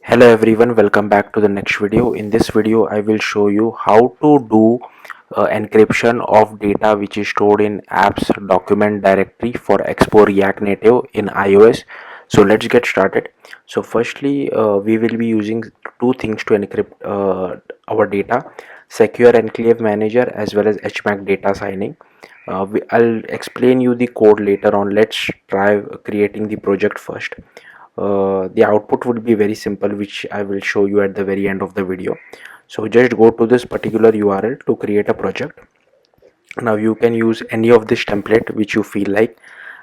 Hello everyone, welcome back to the next video. In this video I will show you how to do encryption of data which is stored in apps document directory for Expo React Native in iOS. So let's get started. So firstly we will be using two things to encrypt our data: SecureEnclave Manager as well as HMacDataSigning. I'll explain you the code later on. Let's try creating the project first. The output would be very simple, which I will show you at the very end of the video. So just go to this particular URL to create a project. Now you can use any of this template which you feel like.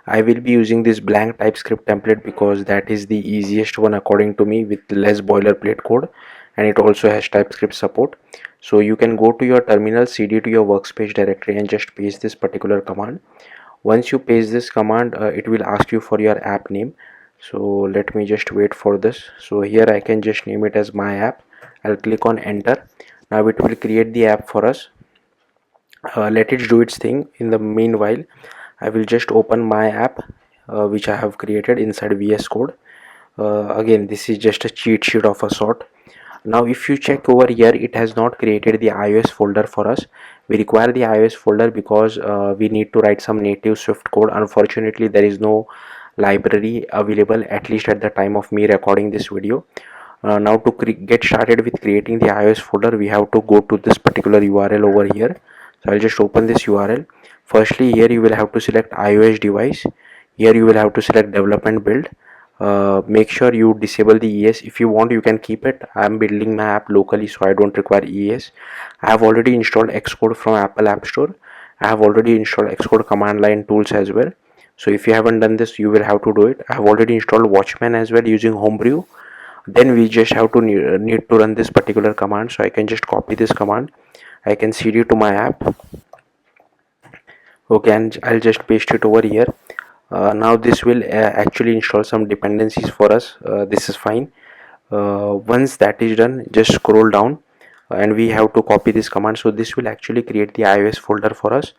I will be using this blank TypeScript template because that is the easiest one according to me, with less boilerplate code, and it also has TypeScript support. So you can go to your terminal, cd to your workspace directory, and just paste this particular command. Once you paste this command, it will ask you for your app name. So let me just wait for this. So here I can just name it as my app. I'll click on enter. Now it will create the app for us. Let it do its thing. In the meanwhile, I will just open my app, which I have created inside VS Code. Again, this is just a cheat sheet of a sort. Now if you check over here, it has not created the iOS folder for us. We require the iOS folder because we need to write some native Swift code. Unfortunately, there is no library available, at least at the time of me recording this video. Now to get started with creating the iOS folder, we have to go to this particular URL over here. So I'll just open this URL. Firstly, here you will have to select iOS device. Here you will have to select development build. Make sure you disable the ES. If you want, you can keep it. I am building my app locally, so I don't require ES. I have already installed Xcode from Apple App Store. I have already installed Xcode command line tools as well. So if you haven't done this, you will have to do it. I have already installed Watchman as well using Homebrew. Then we just have to need to run this particular command. So I can just copy this command. I can cd to my app. Okay, and I'll just paste it over here. Now this will actually install some dependencies for us. This is fine. Once that is done, just scroll down, and we have to copy this command. So this will actually create the iOS folder for us.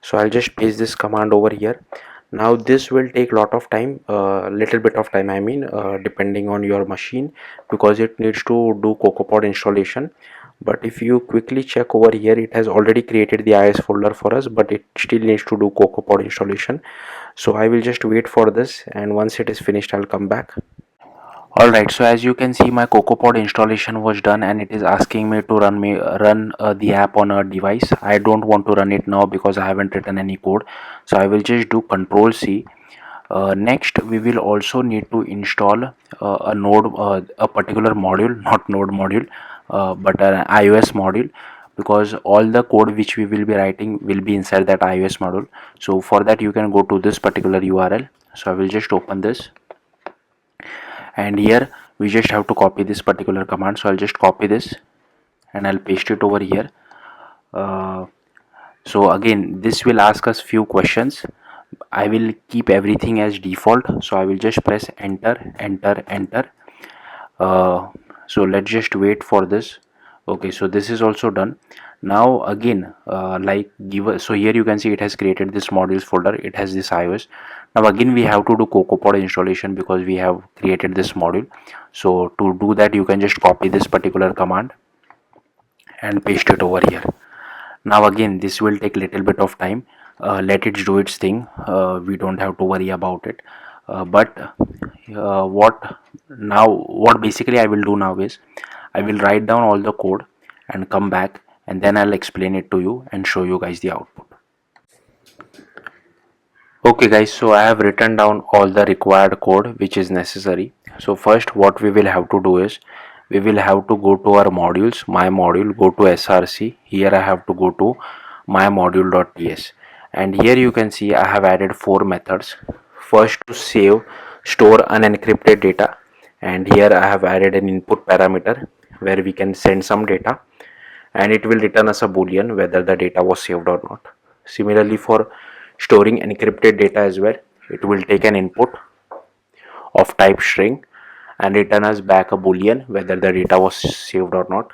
So I'll just paste this command over here. Now this will take lot of time, little bit of time, I mean, depending on your machine, because it needs to do CocoaPod installation. But if you quickly check over here, it has already created the iOS folder for us, but it still needs to do CocoaPod installation. So I will just wait for this, and once it is finished, I'll come back. Alright, so as you can see, my CocoaPod installation was done, and it is asking me to run the app on a device. I don't want to run it now because I haven't written any code, so I will just do Control C. Next, we will also need to install a particular module, not node module, but an iOS module, because all the code which we will be writing will be inside that iOS module. So for that, you can go to this particular URL. So I will just open this, and here we just have to copy this particular command. So I'll just copy this and I'll paste it over here. So again, this will ask us few questions. I will keep everything as default, so I will just press enter, enter, enter. So let's just wait for this. Okay, so this is also done. Now again, so here you can see it has created this modules folder. It has this iOS. Now again we have to do CocoaPod installation because we have created this module. So to do that, you can just copy this particular command and paste it over here. Now again, this will take little bit of time. Let it do its thing. We don't have to worry about it. What basically I will do now is I will write down all the code and come back, and then I'll explain it to you and show you guys the output. Okay guys, so I have written down all the required code which is necessary. So first what we will have to do is we will have to go to our modules, my module, go to src. Here I have to go to my module.ts, and here you can see I have added 4 methods. First, to save, store unencrypted data, and here I have added an input parameter where we can send some data, and it will return us a boolean whether the data was saved or not. Similarly, for storing encrypted data as well, it will take an input of type string and return us back a boolean whether the data was saved or not.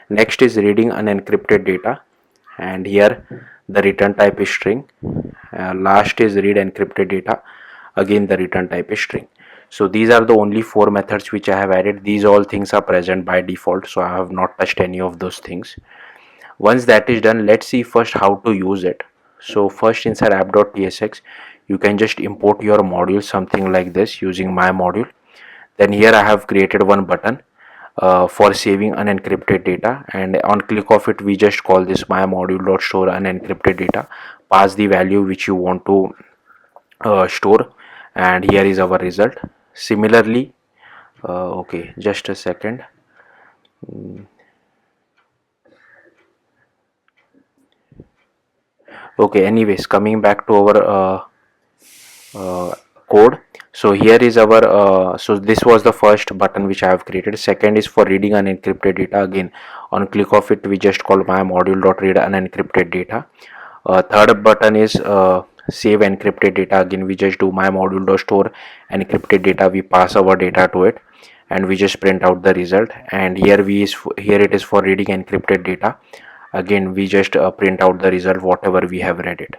Next is reading unencrypted data, and here the return type is string. Last is read encrypted data, again the return type is string. So these are the only 4 methods which I have added. These all things are present by default, so I have not touched any of those things. Once that is done, let's see first how to use it. So first, inside app.tsx, you can just import your module, something like this, using my module. Then here I have created one button for saving unencrypted data, and on click of it we just call this my module.store unencrypted data, pass the value which you want to store, and here is our result. Similarly, okay, just a second. Okay, anyways, coming back to our code. So here is our so this was the first button which I have created. Second is for reading unencrypted data. Again, on click of it we just call my module.read unencrypted data. Third button is save encrypted data. Again, we just do my module.store encrypted data, we pass our data to it, and we just print out the result. And here it is for reading encrypted data. Again, we just print out the result whatever we have read it.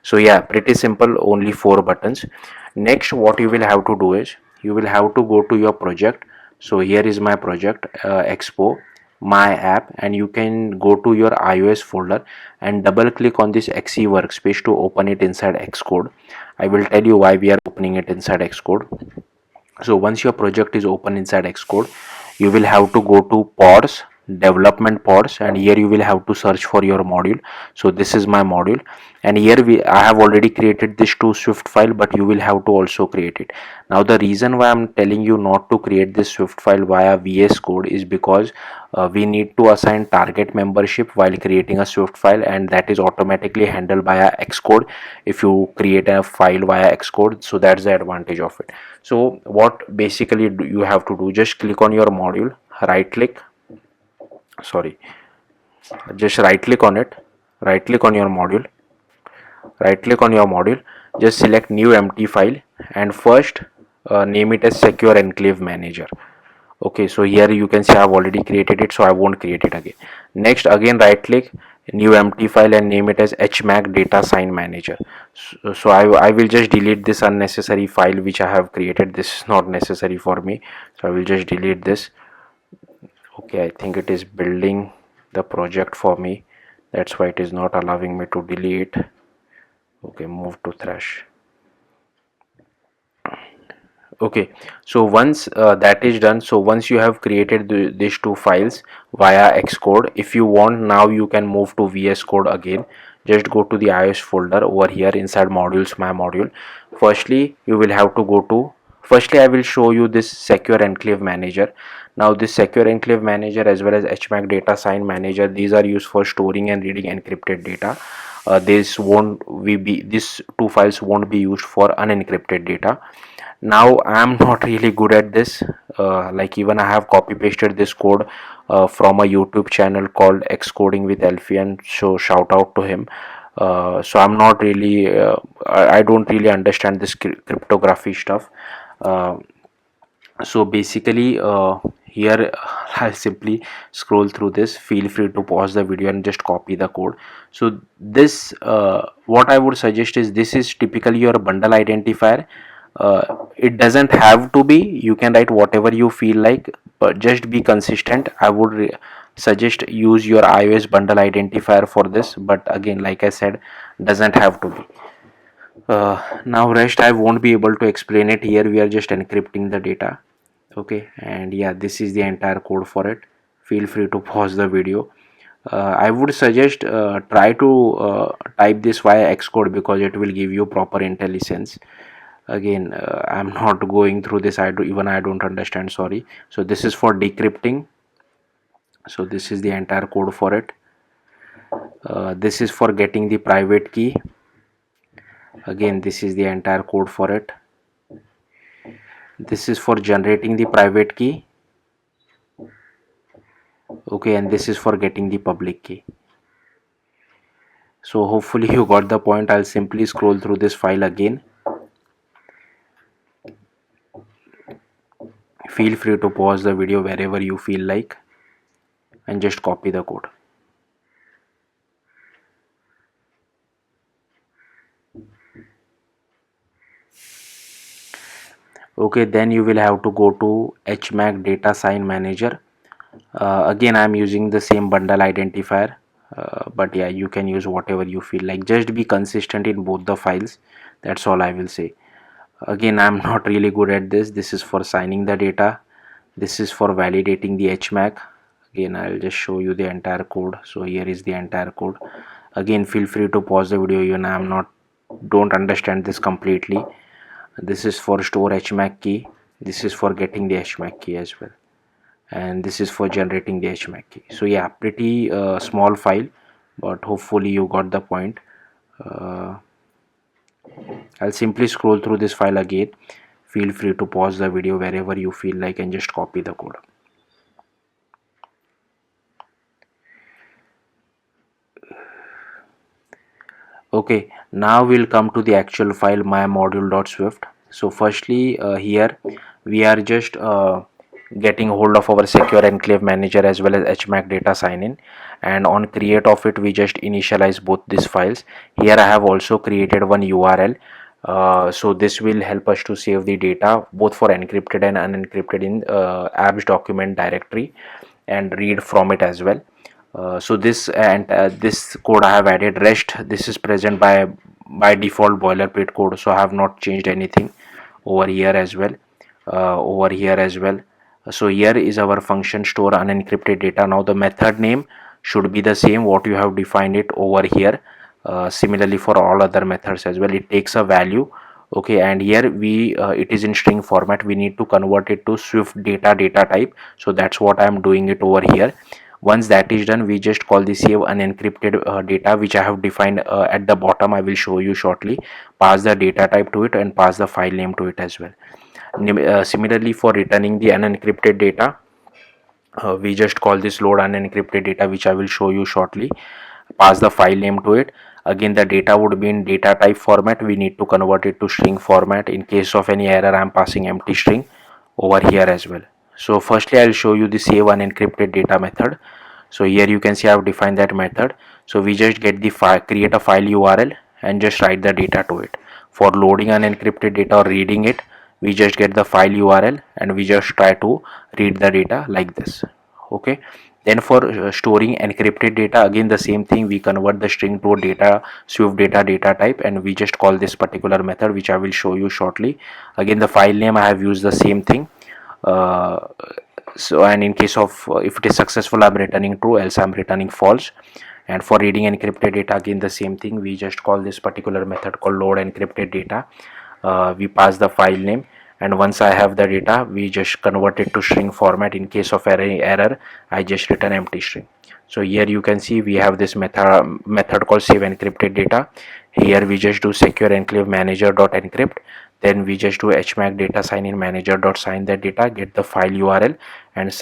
So yeah, pretty simple, only 4 buttons. Next, what you will have to do is you will have to go to your project. So here is my project, Expo, my app, and you can go to your iOS folder and double click on this XE workspace to open it inside Xcode. I will tell you why we are opening it inside Xcode. So once your project is open inside Xcode, you will have to go to pods, development pods, and here you will have to search for your module. So this is my module, and here I have already created this to Swift file, but you will have to also create it. Now the reason why I'm telling you not to create this Swift file via VS Code is because we need to assign target membership while creating a Swift file, and that is automatically handled by Xcode if you create a file via Xcode. So that's the advantage of it. So what basically you have to do, just click on your module, right click, sorry, just right click on it, right click on your module, right click on your module, just select new empty file, and first name it as SecureEnclave Manager. Okay, so here you can see I have already created it, so I won't create it again. Next, again right click, new empty file, and name it as HMacDataSignManager. So I will just delete this unnecessary file which I have created. This is not necessary for me, so I will just delete this. Okay, I think it is building the project for me, that's why it is not allowing me to delete. Okay, move to thrash. Okay, so once that is done, so once you have created these 2 files via Xcode, if you want, now you can move to VS Code again. Just go to the iOS folder over here inside modules, my module. Firstly, you will have to go to, firstly I will show you this SecureEnclave Manager. Now this SecureEnclave Manager as well as HMacDataSignManager, these are used for storing and reading encrypted data. These 2 files won't be used for unencrypted data. Now I am not really good at this, like even I have copy pasted this code from a YouTube channel called Xcoding with Elfian, so shout out to him. So I'm not really I don't really understand this cryptography stuff. uh, so basically here I'll simply scroll through this. Feel free to pause the video and just copy the code. So this what I would suggest is, this is typically your bundle identifier. It doesn't have to be, you can write whatever you feel like, but just be consistent. I would suggest use your iOS bundle identifier for this, but again, like I said, doesn't have to be. Now rest I won't be able to explain it here, we are just encrypting the data. Okay, and yeah, this is the entire code for it. Feel free to pause the video. I would suggest try to type this via Xcode, because it will give you proper intelligence. Again, I'm not going through this, I don't understand, sorry. So this is for decrypting, so this is the entire code for it. This is for getting the private key. Again, this is the entire code for it. This is for generating the private key. Okay, and this is for getting the public key. So hopefully you got the point. I'll simply scroll through this file again. Feel free to pause the video wherever you feel like and just copy the code. Okay, then you will have to go to HMacDataSignManager. Again, I'm using the same bundle identifier, but yeah, you can use whatever you feel like. Just be consistent in both the files. That's all I will say. Again, I'm not really good at this. This is for signing the data. This is for validating the HMAC. Again, I'll just show you the entire code. So here is the entire code. Again, feel free to pause the video. You know, don't understand this completely. This is for store HMAC key. This is for getting the HMAC key as well, and this is for generating the HMAC key. So yeah, pretty small file, but hopefully you got the point. uh, I'll simply scroll through this file again. Feel free to pause the video wherever you feel like and just copy the code. Okay, now we'll come to the actual file mymodule.swift. So firstly, here we are just getting hold of our secure enclave manager as well as HMAC data sign in, and on create of it we just initialize both these files. Here I have also created one URL. So this will help us to save the data both for encrypted and unencrypted in apps document directory and read from it as well. So this code I have added rest. This is present by default boilerplate code, so I have not changed anything over here as well. So here is our function store unencrypted data. Now the method name should be the same what you have defined it over here. Similarly for all other methods as well, it takes a value. Okay, and here we it is in string format. We need to convert it to swift data type, so that's what I am doing it over here. Once that is done, we just call the save unencrypted data, which I have defined at the bottom. I will show you shortly. Pass the data type to it and pass the file name to it as well. Similarly for returning the unencrypted data, we just call this load unencrypted data, which I will show you shortly. Pass the file name to it. Again, the data would be in data type format. We need to convert it to string format. In case of any error, I'm passing empty string over here as well. So firstly I'll show you the save unencrypted data method. So here you can see I've defined that method. So we just get the file, create a file URL and just write the data to it. For loading unencrypted data or reading it, we just get the file URL and we just try to read the data like this. Okay, then for storing encrypted data, again the same thing. We convert the string to a swift data type, and we just call this particular method, which I will show you shortly. Again the file name I have used the same thing. So and in case of if it is successful, I'm returning true, else I'm returning false. And for reading encrypted data, again the same thing. We just call this particular method called load encrypted data. We pass the file name, and once I have the data, we just convert it to string format. In case of any error, I just return empty string. So here you can see we have this method called save encrypted data. Here we just do SecureEnclave manager.encrypt. Then we just do HMacDataSignManager.sign that data, get the file URL, and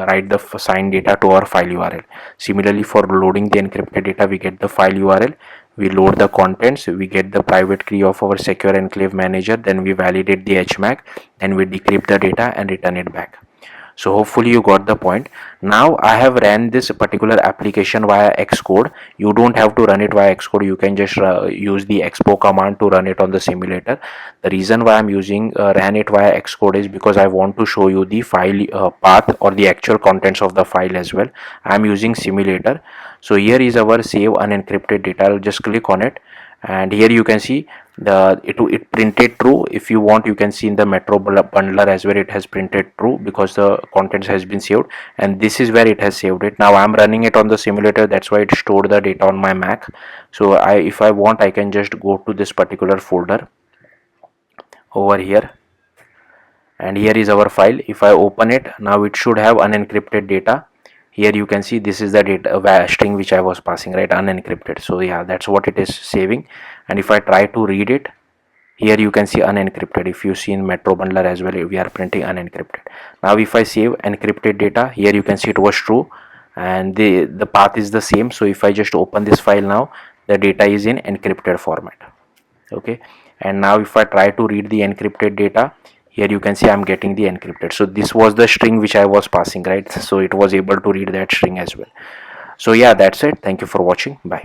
write the signed data to our file URL. Similarly, for loading the encrypted data, we get the file URL, we load the contents, we get the private key of our SecureEnclave manager, then we validate the HMAC, then we decrypt the data and return it back. So hopefully you got the point. Now I have ran this particular application via Xcode. You don't have to run it via Xcode. You can just use the Expo command to run it on the simulator. The reason why I'm using ran it via Xcode is because I want to show you the file path or the actual contents of the file as well. I'm using simulator. So here is our save unencrypted data. I'll just click on it, and here you can see it printed true. If you want, you can see in the metro bundler as well, it has printed true because the contents has been saved, and this is where it has saved it. Now I'm running it on the simulator, that's why it stored the data on my Mac. So if I want, I can just go to this particular folder over here, and here is our file. If I open it now, it should have unencrypted data. Here you can see this is the data string which I was passing, right, unencrypted. So yeah, that's what it is saving. And if I try to read it, here you can see unencrypted. If you see in metro bundler as well, we are printing unencrypted. Now if I save encrypted data, here you can see it was true, and the path is the same. So if I just open this file now, the data is in encrypted format. Okay, and now if I try to read the encrypted data, here you can see I'm getting the encrypted. So this was the string which I was passing, right? So it was able to read that string as well. So yeah, that's it. Thank you for watching. Bye.